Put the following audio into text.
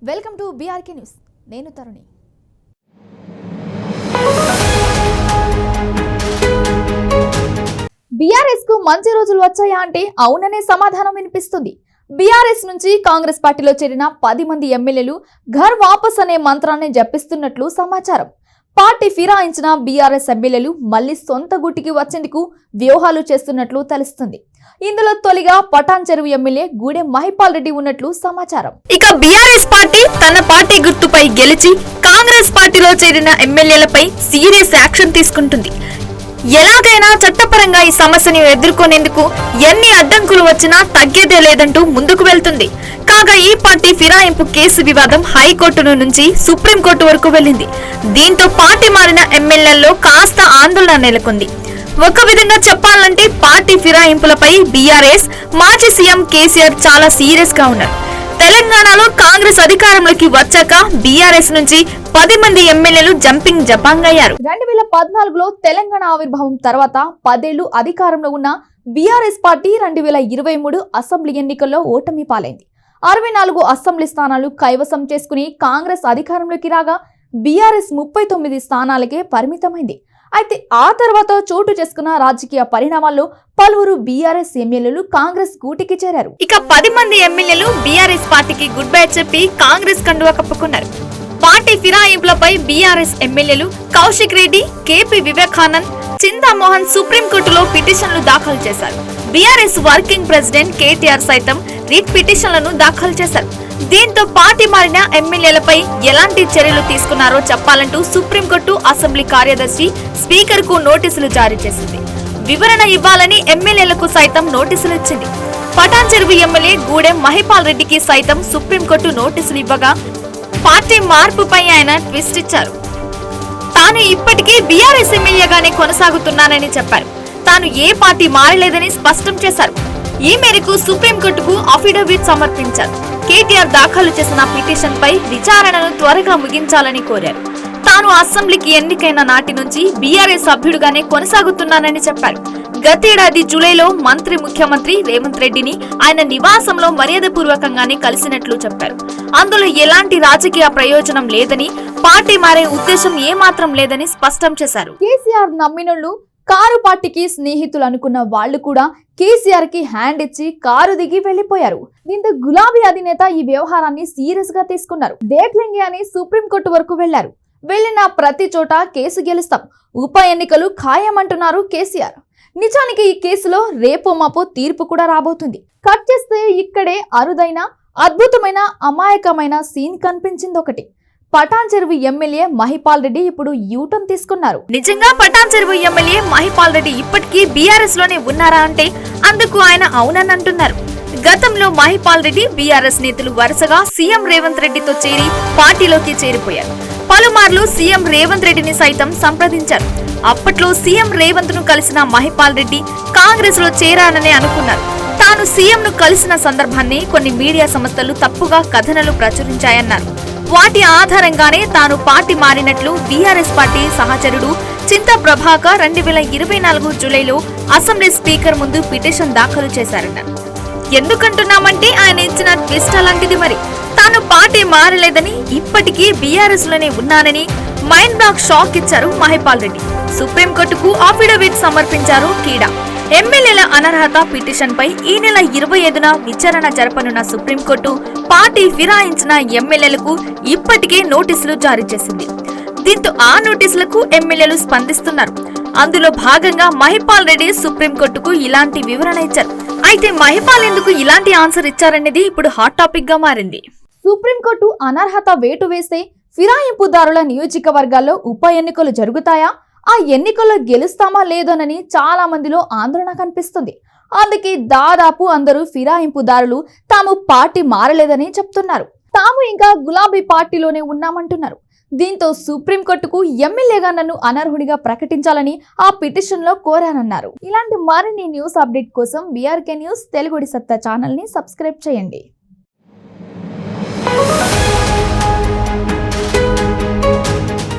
Welcome to BRK news. నేను తరుణి. BRS కు మంచి రోజులు వచ్చాయా అంటే అవుననే సమాధానం వినిపిస్తుంది. బీఆర్ఎస్ నుంచి కాంగ్రెస్ పార్టీలో చేరిన 10 మంది ఎమ్మెల్యేలు ఘర్ వాపస్ అనే మంత్రాన్ని జపిస్తున్నట్లు సమాచారం. పార్టీ ఫిరాయించిన బీఆర్ఎస్ ఎమ్మెల్యేలు మళ్లీ సొంత గుటికి వచ్చేందుకు వ్యూహాలు చేస్తున్నట్లు తెలుస్తుంది. ఇందులో తొలిగా పటాన్ చెరువు ఎమ్మెల్యే గూడెం మహిపాల్ రెడ్డి ఉన్నట్లు సమాచారం. ఇక బీఆర్ఎస్ పార్టీ తన పార్టీ గుర్తుపై గెలిచి కాంగ్రెస్ పార్టీలో చేరిన ఎమ్మెల్యేలపై సీరియస్ యాక్షన్ తీసుకుంటుంది. ఎలాగైనా చట్టపరంగా ఈ సమస్యను ఎదుర్కొనేందుకు ఎన్ని అడ్డంకులు వచ్చినా తగ్గేదే లేదంటూ ముందుకు వెళ్తుంది. కాగా ఈ పార్టీ ఫిరాయింపు కేసు వివాదం హైకోర్టు నుంచి సుప్రీంకోర్టు వరకు వెళ్లింది. దీంతో పార్టీ మారిన ఎమ్మెల్యేల్లో కాస్త ఆందోళన నెలకొంది. ఒక విధంగా చెప్పాలంటే పార్టీ ఫిరాయింపులపై బీఆర్ఎస్ మాజీ సీఎం కేసీఆర్ చాలా సీరియస్ గా ఉన్నారు. తెలంగాణలో కాంగ్రెస్ అధికారంలోకి వచ్చాక బీఆర్ఎస్ నుంచి 10 మంది ఎమ్మెల్యేలు జంపింగ్ జపాంగ్ అయ్యారు. 2014లో తెలంగాణ ఆవిర్భావం తర్వాత 10 ఏళ్లు అధికారంలో ఉన్న బీఆర్ఎస్ పార్టీ 2023 అసెంబ్లీ ఎన్నికల్లో ఓటమి పాలైంది. 64 అసెంబ్లీ స్థానాలు కైవసం చేసుకుని కాంగ్రెస్ అధికారంలోకి రాగా బీఆర్ఎస్ 39 స్థానాలకే పరిమితమైంది. అయితే ఆ తర్వాత చోటు చేసుకున్న రాజకీయ పరిణామాల్లో పలువురు బీఆర్ఎస్ ఎమ్మెల్యేలు కాంగ్రెస్ గూటికి చేరారు. ఇక 10 మంది ఎమ్మెల్యేలు బీఆర్ఎస్ పార్టీకి గుడ్ బై చెప్పి కాంగ్రెస్ కండువా కప్పుకున్నారు. పార్టీ ఫిరాయింపులపై బీఆర్ఎస్ ఎమ్మెల్యేలు కౌశిక్ రెడ్డి, కేపీ వివేకానంద్, చింతామోహన్ సుప్రీంకోర్టులో పిటిషన్లు దాఖలు చేశారు. బీఆర్ఎస్ వర్కింగ్ ప్రెసిడెంట్ కేటీఆర్ సైతం రిట్ పిటిషన్లను దాఖలు చేశారు. దీంతో పార్టీ మారిన ఎమ్మెల్యేలపై ఎలాంటి చర్యలు తీసుకున్నారో చెప్పాలంటూ సుప్రీంకోర్టు అసెంబ్లీ కార్యదర్శి స్పీకర్ కు నోటీసులు జారీ చేసింది. వివరణ ఇవ్వాలని ఎమ్మెల్యేలకు సైతం నోటీసులు ఇచ్చింది. పటాన్ చెరువు ఎమ్మెల్యే గూడెం మహిపాల్ రెడ్డికి సైతం సుప్రీంకోర్టు నోటీసులు ఇవ్వగా పార్టీ మార్పుపై ఆయన ట్విస్ట్ ఇచ్చారు. తాను ఇప్పటికీ బీఆర్ఎస్ ఎమ్మెల్యేగానే కొనసాగుతున్నానని చెప్పారు. తాను ఏ పార్టీ మారలేదని స్పష్టం చేశారు. ఈ మేరకు సుప్రీంకోర్టుకు అఫిడవిట్ సమర్పించారు. కేటీఆర్ దాఖలు చేసిన పిటిషన్ పై విచారణను త్వరగా ముగించాలని కోరారు. తాను అసెంబ్లీకి ఎన్నికైన నాటి నుంచి బీఆర్ఎస్ సభ్యుడిగానే కొనసాగుతున్నానని చెప్పారు. గతేడాది జూలైలో ముఖ్యమంత్రి రేవంత్ రెడ్డిని ఆయన నివాసంలో మర్యాదపూర్వకంగానే కలిసినట్లు చెప్పారు. అందులో ఎలాంటి రాజకీయ ప్రయోజనం లేదని, పార్టీ మారే ఉద్దేశం ఏమాత్రం లేదని స్పష్టం చేశారు. కేసీఆర్ నమ్మినోళ్లు కారు పార్టీకి స్నేహితులు అనుకున్న వాళ్లు కూడా కేసీఆర్ కి హ్యాండ్ ఇచ్చి కారు దిగి వెళ్లిపోయారు. దీంతో గులాబీ అధినేత ఈ వ్యవహారాన్ని సీరియస్ గా తీసుకున్నారు. దేఖ్లెంగే అని సుప్రీంకోర్టు వరకు వెళ్లారు. వెళ్లిన ప్రతి చోట కేసు గెలుస్తాం, ఉప ఎన్నికలు ఖాయమంటున్నారు కేసీఆర్. నిజానికి ఈ కేసులో రేపో మాపో తీర్పు కూడా రాబోతుంది. కట్ చేస్తే ఇక్కడే అరుదైన అద్భుతమైన అమాయకమైన సీన్ కనిపించింది. ఒకటి, పటాన్ చెరువు ఎమ్మెల్యే మహిపాల్ రెడ్డి ఇప్పుడు యూటర్న్ తీసుకున్నారు. నిజంగా పటాన్ చెరువు ఎమ్మెల్యే మహిపాల్ రెడ్డి ఇప్పటికీ బీఆర్ఎస్ లోనే ఉన్నారా అంటే అందుకు ఆయన అవునని అంటున్నారు. గతంలో మహిపాల్ రెడ్డి బీఆర్ఎస్ నేతలు వరుసగా సీఎం రేవంత్ రెడ్డితో చేరి పార్టీలోకి చేరిపోయారు. పలుమార్లు సీఎం రేవంత్ రెడ్డిని సైతం సంప్రదించారు. అప్పట్లో సీఎం రేవంత్ ను కలిసిన మహిపాల్ రెడ్డి కాంగ్రెస్ లో చేరానని అనుకున్నారు. తాను సీఎం ను కలిసిన సందర్భాన్ని కొన్ని మీడియా సంస్థలు తప్పుగా కథనాలు ప్రచురించాయన్నారు. వాటి ఆధారంగానే తాను పార్టీ మారినట్లు బీఆర్ఎస్ పార్టీ సహచరుడు చింతా ప్రభాకర్ 2024 జూలైలో అసెంబ్లీ స్పీకర్ ముందు పిటిషన్ దాఖలు చేశారన్నారు. ఎందుకంటున్నామంటే ఆయన ఇచ్చిన ట్విస్ట్ అలాంటిది. మరి తాను పార్టీ మారలేదని, ఇప్పటికీ బీఆర్ఎస్ లోనే ఉన్నానని మైండ్ బ్లాక్ షాక్ ఇచ్చారు మహిపాల్ రెడ్డి. సుప్రీంకోర్టుకు అఫిడవిట్ సమర్పించారు కీడా. ఎమ్మెల్యేల అనర్హత పిటిషన్ పై ఈ నెల 25న విచారణ జరపనున్న సుప్రీంకోర్టు పార్టీ ఫిరాయించిన ఎమ్మెల్యేలకు ఇప్పటికే నోటీసులు జారీ చేసింది. దీంతో ఆ నోటీసులకు ఎమ్మెల్యేలు స్పందిస్తున్నారు. అందులో భాగంగా మహిపాల్ రెడ్డి సుప్రీంకోర్టుకు ఇలాంటి వివరణ ఇచ్చారు. అయితే మహిపాల్ ఎందుకు ఇలాంటి ఆన్సర్ ఇచ్చారనేది ఇప్పుడు హాట్ టాపిక్ గా మారింది. సుప్రీంకోర్టు అనర్హత వేటు వేస్తే ఫిరాయింపుదారుల నియోజకవర్గాల్లో ఉప ఎన్నికలు జరుగుతాయా, ఆ ఎన్నికల్లో గెలుస్తామా లేదోనని చాలా మందిలో ఆందోళన కనిపిస్తుంది. అందుకే దాదాపు అందరూ ఫిరాయింపుదారులు తాము పార్టీ మారలేదని చెప్తున్నారు. తాము ఇంకా గులాబీ పార్టీలోనే ఉన్నామంటున్నారు. దీంతో సుప్రీంకోర్టుకు ఎమ్మెల్యేగా నన్ను అనర్హుడిగా ప్రకటించాలని ఆ పిటిషన్ లో కోరానన్నారు. ఇలాంటి మరిన్ని న్యూస్ అప్డేట్ కోసం బీఆర్కే న్యూస్ తెలుగుడి సత్తా ఛానల్ ని సబ్స్క్రైబ్ చేయండి.